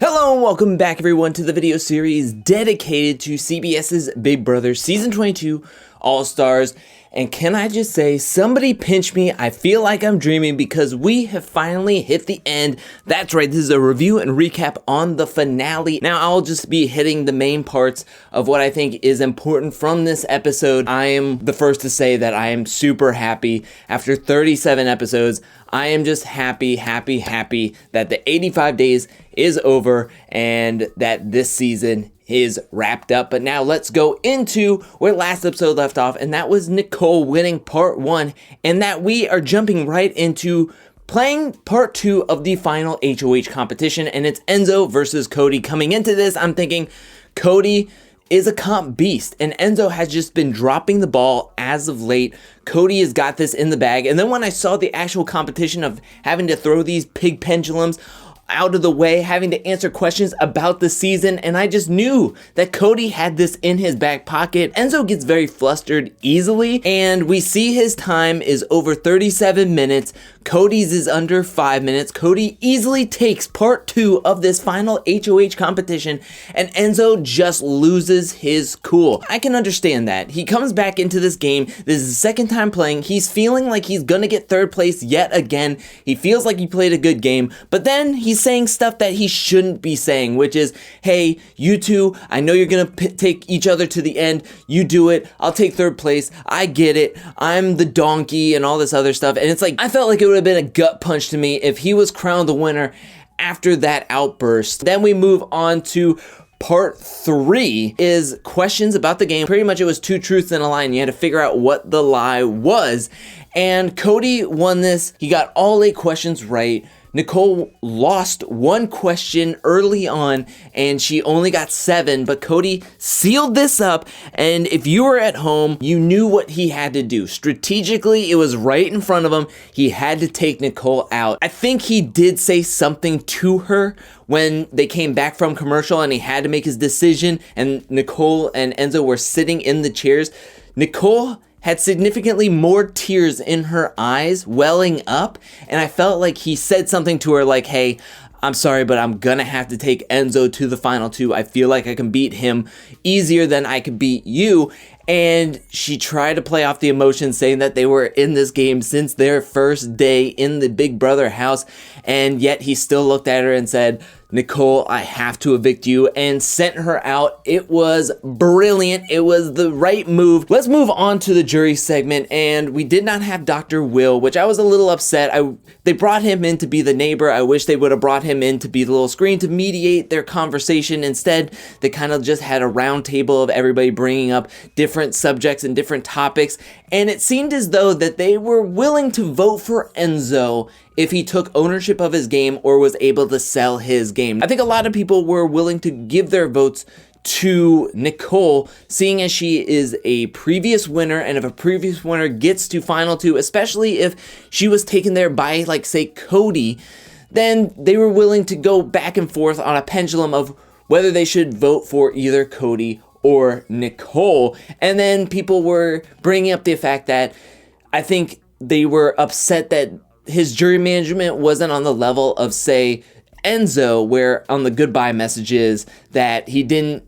Hello and welcome back everyone to the video series dedicated to CBS's Big Brother Season 22 All-Stars. And can I just say, somebody pinch me, I feel like I'm dreaming because we have finally hit the end. That's right, this is a review and recap on the finale. Now I'll just be hitting the main parts of what I think is important from this episode. I am the first to say that I am super happy. After 37 episodes, I am just happy that the 85 days is over and that this season is wrapped up. But now let's go into where last episode left off, and that was Nicole winning part 1, and that we are jumping right into playing part 2 of the final HoH competition, and it's Enzo versus Cody. Coming into this, I'm thinking Cody is a comp beast, and Enzo has just been dropping the ball as of late. Cody has got this in the bag, and then when I saw the actual competition of having to throw these pig pendulums out of the way, having to answer questions about the season, and I just knew that Cody had this in his back pocket. Enzo gets very flustered easily, and we see his time is over 37 minutes. Cody's is under 5 minutes. Cody easily takes part 2 of this final HoH competition, and Enzo just loses his cool. I can understand that. He comes back into this game. This is his second time playing. He's feeling like he's gonna get third place yet again. He feels like he played a good game, but then he's saying stuff that he shouldn't be saying, which is, hey, you two, I know you're gonna take each other to the end. You do it. I'll take third place. I get it. I'm the donkey and all this other stuff. And it's like, I felt like it would have been a gut punch to me if he was crowned the winner after that outburst. Then we move on to part 3 is questions about the game. Pretty much it was 2 truths and a lie, and you had to figure out what the lie was. And Cody won this. He got all 8 questions right. Nicole lost 1 question early on, and she only got 7, but Cody sealed this up, and if you were at home, you knew what he had to do. Strategically, it was right in front of him. He had to take Nicole out. I think he did say something to her when they came back from commercial, and he had to make his decision, and Nicole and Enzo were sitting in the chairs. Nicole had significantly more tears in her eyes welling up, and I felt like he said something to her like, hey, I'm sorry, but I'm gonna have to take Enzo to the final 2. I feel like I can beat him easier than I could beat you. And she tried to play off the emotions, saying that they were in this game since their first day in the Big Brother house, and yet he still looked at her and said, Nicole, I have to evict you, and sent her out. It was brilliant. It was the right move. Let's move on to the jury segment, and we did not have Dr. Will, which I was a little upset. They brought him in to be the neighbor. I wish they would have brought him in to be the little screen to mediate their conversation. Instead, they kind of just had a round table of everybody bringing up different subjects and different topics, and it seemed as though that they were willing to vote for Enzo if he took ownership of his game or was able to sell his game. I think a lot of people were willing to give their votes to Nicole, seeing as she is a previous winner, and if a previous winner gets to final 2, especially if she was taken there by, like, say, Cody, then they were willing to go back and forth on a pendulum of whether they should vote for either Cody or Nicole. And then people were bringing up the fact that I think they were upset that his jury management wasn't on the level of, say, Enzo, where on the goodbye messages that he didn't,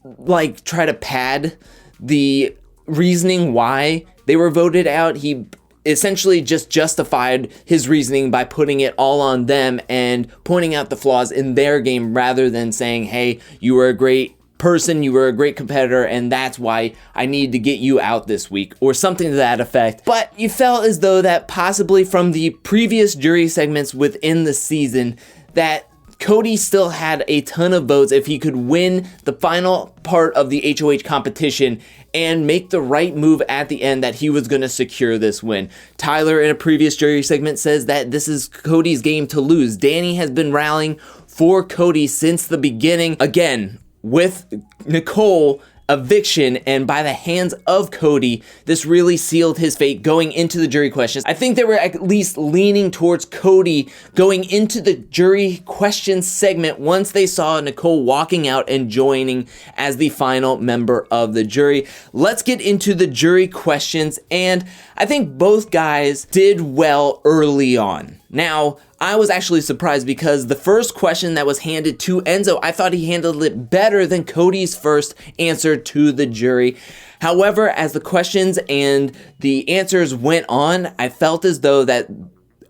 like, try to pad the reasoning why they were voted out. He essentially just justified his reasoning by putting it all on them and pointing out the flaws in their game rather than saying, hey, you were a great person, you were a great competitor, and that's why I need to get you out this week, or something to that effect. But you felt as though that possibly from the previous jury segments within the season that Cody still had a ton of votes if he could win the final part of the HoH competition and make the right move at the end, that he was going to secure this win. Tyler, in a previous jury segment, says that this is Cody's game to lose. Danny has been rallying for Cody since the beginning. Again, with Nicole eviction and by the hands of Cody, this really sealed his fate going into the jury questions. I think they were at least leaning towards Cody going into the jury questions segment once they saw Nicole walking out and joining as the final member of the jury. Let's get into the jury questions, and I think both guys did well early on. Now, I was actually surprised because the first question that was handed to Enzo, I thought he handled it better than Cody's first answer to the jury. However, as the questions and the answers went on, I felt as though that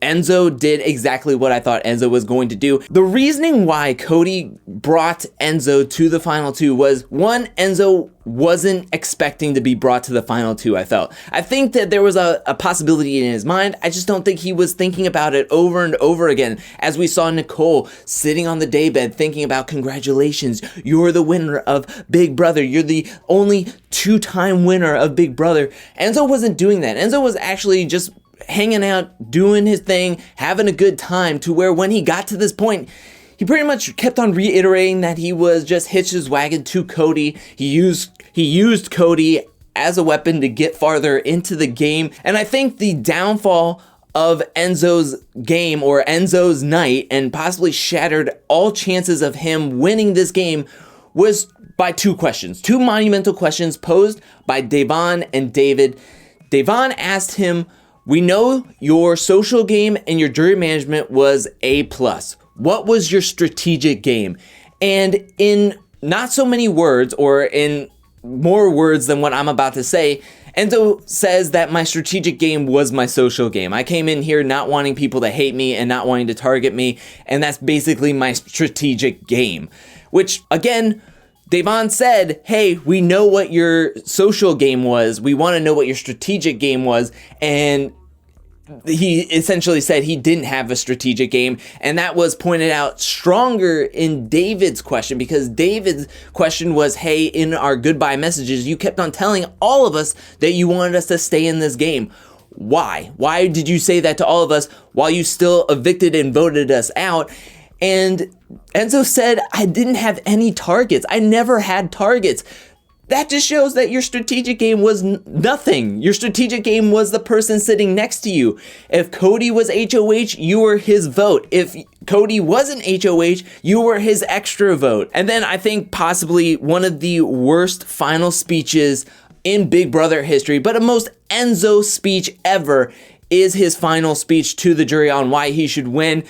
Enzo did exactly what I thought Enzo was going to do. The reasoning why Cody brought Enzo to the final two was, one, Enzo wasn't expecting to be brought to the final two, I felt. I think that there was a possibility in his mind. I just don't think he was thinking about it over and over again. As we saw Nicole sitting on the daybed thinking about, congratulations, you're the winner of Big Brother. You're the only two-time winner of Big Brother. Enzo wasn't doing that. Enzo was actually just hanging out, doing his thing, having a good time, to where when he got to this point, he pretty much kept on reiterating that he was just hitched his wagon to Cody. He used Cody as a weapon to get farther into the game. And I think the downfall of Enzo's game, or Enzo's night, and possibly shattered all chances of him winning this game, was by two monumental questions posed by Devon and David. Devon asked him, "We know your social game and your jury management was A+. What was your strategic game?" And in not so many words, or in more words than what I'm about to say, Enzo says that my strategic game was my social game. I came in here not wanting people to hate me and not wanting to target me, and that's basically my strategic game. Which, again, Devon said, hey, we know what your social game was. We want to know what your strategic game was. And he essentially said he didn't have a strategic game. And that was pointed out stronger in David's question, because David's question was, hey, in our goodbye messages, you kept on telling all of us that you wanted us to stay in this game. Why? Why did you say that to all of us while you still evicted and voted us out? And Enzo said, I didn't have any targets. I never had targets. That just shows that your strategic game was nothing. Your strategic game was the person sitting next to you. If Cody was HOH, you were his vote. If Cody wasn't HOH, you were his extra vote. And then I think possibly one of the worst final speeches in Big Brother history, but a most Enzo speech ever, is his final speech to the jury on why he should win.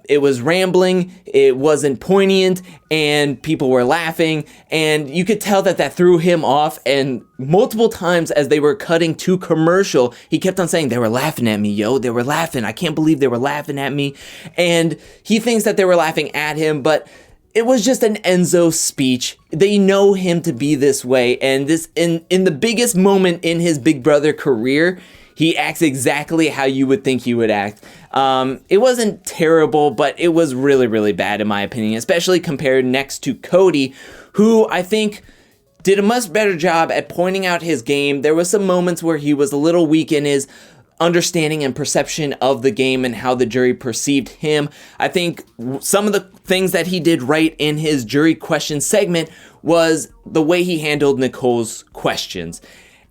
It was rambling, it wasn't poignant, and people were laughing, and you could tell that threw him off. And multiple times as they were cutting to commercial, he kept on saying, they were laughing at me, yo, they were laughing, I can't believe they were laughing at me. And he thinks that they were laughing at him, but it was just an Enzo speech. They know him to be this way, and this in the biggest moment in his Big Brother career, he acts exactly how you would think he would act. It wasn't terrible, but it was really, really bad in my opinion, especially compared next to Cody, who I think did a much better job at pointing out his game. There was some moments where he was a little weak in his understanding and perception of the game and how the jury perceived him. I think some of the things that he did right in his jury question segment was the way he handled Nicole's questions.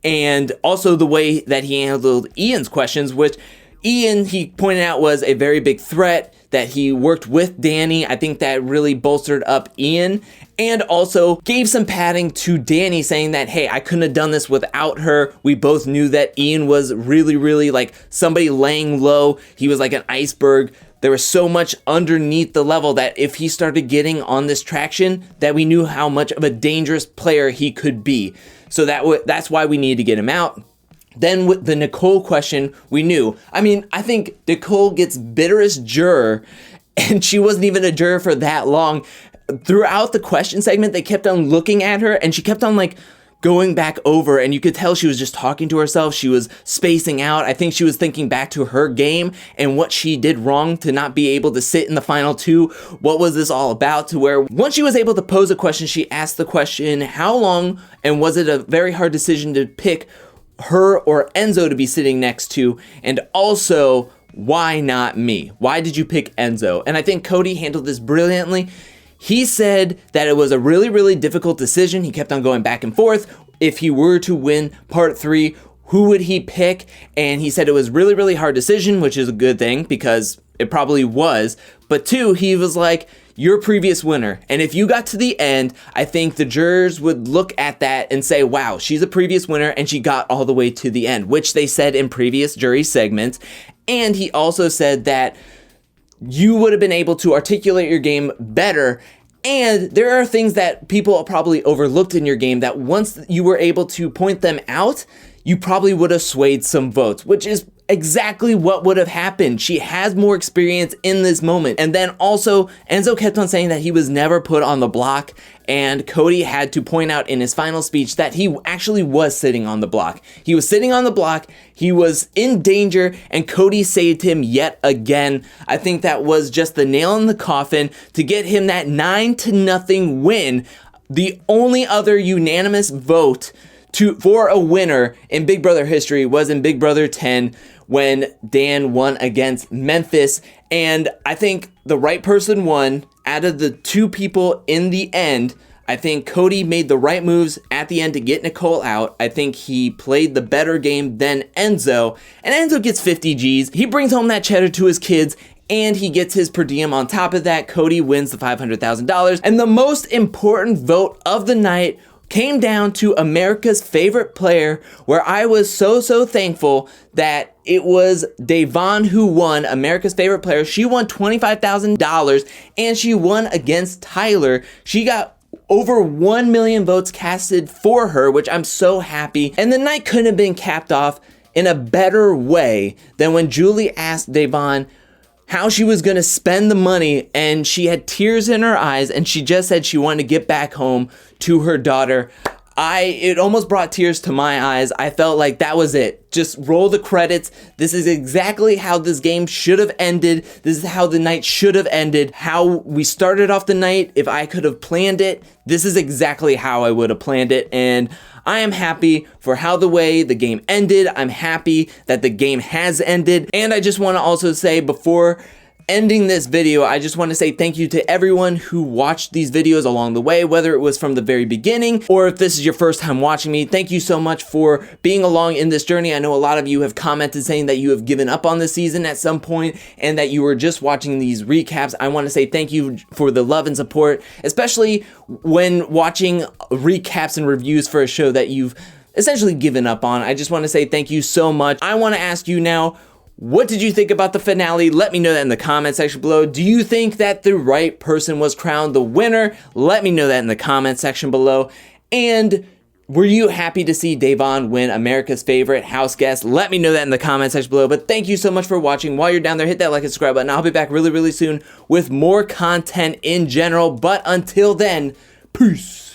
And also the way that he handled Ian's questions, which Ian, he pointed out, was a very big threat, that he worked with Danny. I think that really bolstered up Ian, and also gave some padding to Danny, saying that, hey, I couldn't have done this without her. We both knew that Ian was really, really like somebody laying low. He was like an iceberg. There was so much underneath the level that if he started getting on this traction, that we knew how much of a dangerous player he could be. So that's why we needed to get him out. Then with the Nicole question, we knew. I mean, I think Nicole gets bitterest juror, and she wasn't even a juror for that long. Throughout the question segment, they kept on looking at her, and she kept on like going back over, and you could tell she was just talking to herself. She was spacing out. I think she was thinking back to her game and what she did wrong to not be able to sit in the final two. What was this all about? To where once she was able to pose a question, she asked the question, how long, and was it a very hard decision to pick her or Enzo to be sitting next to? And also, why not me? Why did you pick Enzo? And I think Cody handled this brilliantly. He said that it was a really, really difficult decision. He kept on going back and forth. If he were to win part 3, who would he pick? And he said it was really, really hard decision, which is a good thing because it probably was. But 2, he was like, you're previous winner. And if you got to the end, I think the jurors would look at that and say, wow, she's a previous winner and she got all the way to the end, which they said in previous jury segments. And he also said that you would have been able to articulate your game better. And there are things that people probably overlooked in your game that once you were able to point them out, you probably would have swayed some votes, which is exactly what would have happened. She has more experience in this moment. And then also, Enzo kept on saying that he was never put on the block, and Cody had to point out in his final speech that he actually was sitting on the block. He was sitting on the block, he was in danger, and Cody saved him yet again. I think that was just the nail in the coffin to get him that 9-0 win. The only other unanimous vote for a winner in Big Brother history was in Big Brother 10 when Dan won against Memphis. And I think the right person won. Out of the two people in the end, I think Cody made the right moves at the end to get Nicole out. I think he played the better game than Enzo. And Enzo gets 50 G's. He brings home that cheddar to his kids, and he gets his per diem on top of that. Cody wins the $500,000. And the most important vote of the night came down to America's favorite player, where I was so thankful that it was Devon who won America's favorite player. She won $25,000, and she won against Tyler. She got over 1 million votes casted for her, which I'm so happy. And the night couldn't have been capped off in a better way than when Julie asked Devon how she was going to spend the money, and she had tears in her eyes, and she just said she wanted to get back home to her daughter. It almost brought tears to my eyes. I felt like that was it. Just roll the credits. This is exactly how this game should have ended. This is how the night should have ended. How we started off the night, if I could have planned it, this is exactly how I would have planned it. And I am happy for how the way the game ended. I'm happy that the game has ended. And I just want to also say, before ending this video, I just want to say thank you to everyone who watched these videos along the way, whether it was from the very beginning or if this is your first time watching me. Thank you so much for being along in this journey. I know a lot of you have commented saying that you have given up on this season at some point and that you were just watching these recaps. I want to say thank you for the love and support, especially when watching recaps and reviews for a show that you've essentially given up on. I just want to say thank you so much. I want to ask you now, what did you think about the finale? Let me know that in the comment section below. Do you think that the right person was crowned the winner? Let me know that in the comment section below. And were you happy to see Devon win America's favorite house guest? Let me know that in the comment section below. But thank you so much for watching. While you're down there, hit that like and subscribe button. I'll be back really soon with more content in general. But until then, peace.